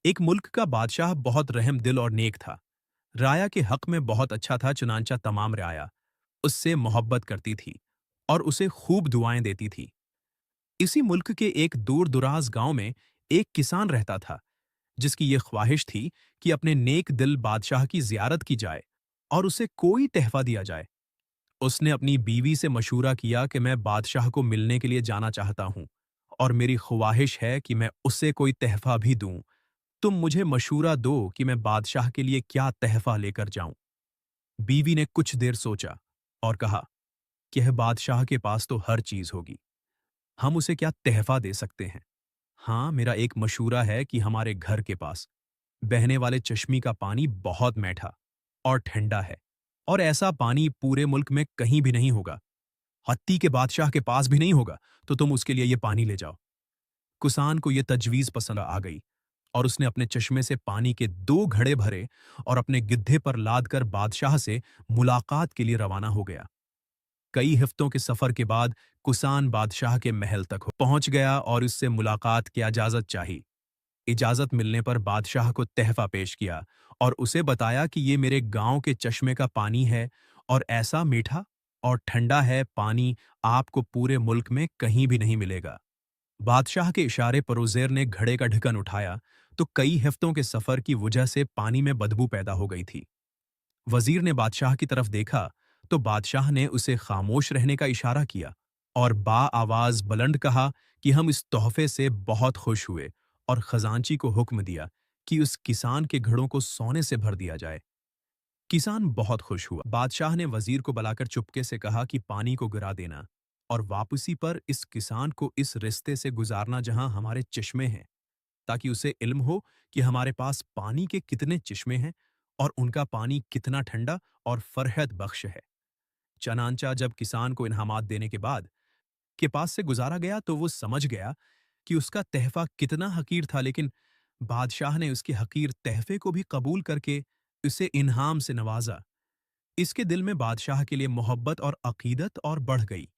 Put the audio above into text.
एक मुल्क का बादशाह बहुत रहम दिल और नेक था। राया के हक में बहुत अच्छा था, चुनांचा तमाम राया उससे मोहब्बत करती थी और उसे खूब दुआएं देती थी। इसी मुल्क के एक दूर दुराज गांव में एक किसान रहता था, जिसकी ये ख्वाहिश थी कि अपने नेक दिल बादशाह की जियारत की जाए और उसे कोई तहफा दिया जाए। उसने अपनी बीवी से मशूरा किया कि मैं बादशाह को मिलने के लिए जाना चाहता हूं और मेरी ख्वाहिश है कि मैं उसे कोई तहफा भी दूं। तुम मुझे मशूरा दो कि मैं बादशाह के लिए क्या तहफा लेकर जाऊं। बीवी ने कुछ देर सोचा और कहा कि यह बादशाह के पास तो हर चीज होगी, हम उसे क्या तहफा दे सकते हैं। हाँ, मेरा एक मशूरा है कि हमारे घर के पास बहने वाले चश्मी का पानी बहुत मीठा और ठंडा है, और ऐसा पानी पूरे मुल्क में कहीं भी नहीं होगा। हत्ती के बादशाह के पास भी नहीं होगा, तो तुम उसके लिए ये पानी ले जाओ। कुसान को यह तजवीज पसंद आ गई और उसने अपने चश्मे से पानी के 2 घड़े भरे और अपने गिद्धे पर लाद कर बादशाह से मुलाकात के लिए रवाना हो गया। कई हफ्तों के सफर के बाद कुसान बादशाह के महल तक पहुंच गया और उससे मुलाकात की इजाजत चाही। इजाजत मिलने पर बादशाह को तहफा पेश किया और उसे बताया कि ये मेरे गांव के चश्मे का पानी है और ऐसा मीठा और ठंडा है पानी आपको पूरे मुल्क में कहीं भी नहीं मिलेगा। बादशाह के इशारे पर उज़ैर ने घड़े का ढक्कन उठाया तो कई हफ्तों के सफर की वजह से पानी में बदबू पैदा हो गई थी। वजीर ने बादशाह की तरफ देखा तो बादशाह ने उसे खामोश रहने का इशारा किया और बा आवाज बुलंद कहा कि हम इस तोहफे से बहुत खुश हुए, और खजांची को हुक्म दिया कि उस किसान के घड़ों को सोने से भर दिया जाए। किसान बहुत खुश हुआ। बादशाह ने वजीर को बुलाकर चुपके से कहा कि पानी को गिरा देना और वापसी पर इस किसान को इस रिश्ते से गुजारना जहां हमारे चश्मे हैं, ताकि उसे इल्म हो कि हमारे पास पानी के कितने चश्मे हैं और उनका पानी कितना ठंडा और फरहत बख्श है। चनांचा जब किसान को इनामात देने के बाद के पास से गुजारा गया तो वो समझ गया कि उसका तहफा कितना हकीर था, लेकिन बादशाह ने उसके हकीर तहफे को भी कबूल करके उसे इनाम से नवाजा। इसके दिल में बादशाह के लिए मोहब्बत और अकीदत और बढ़ गई।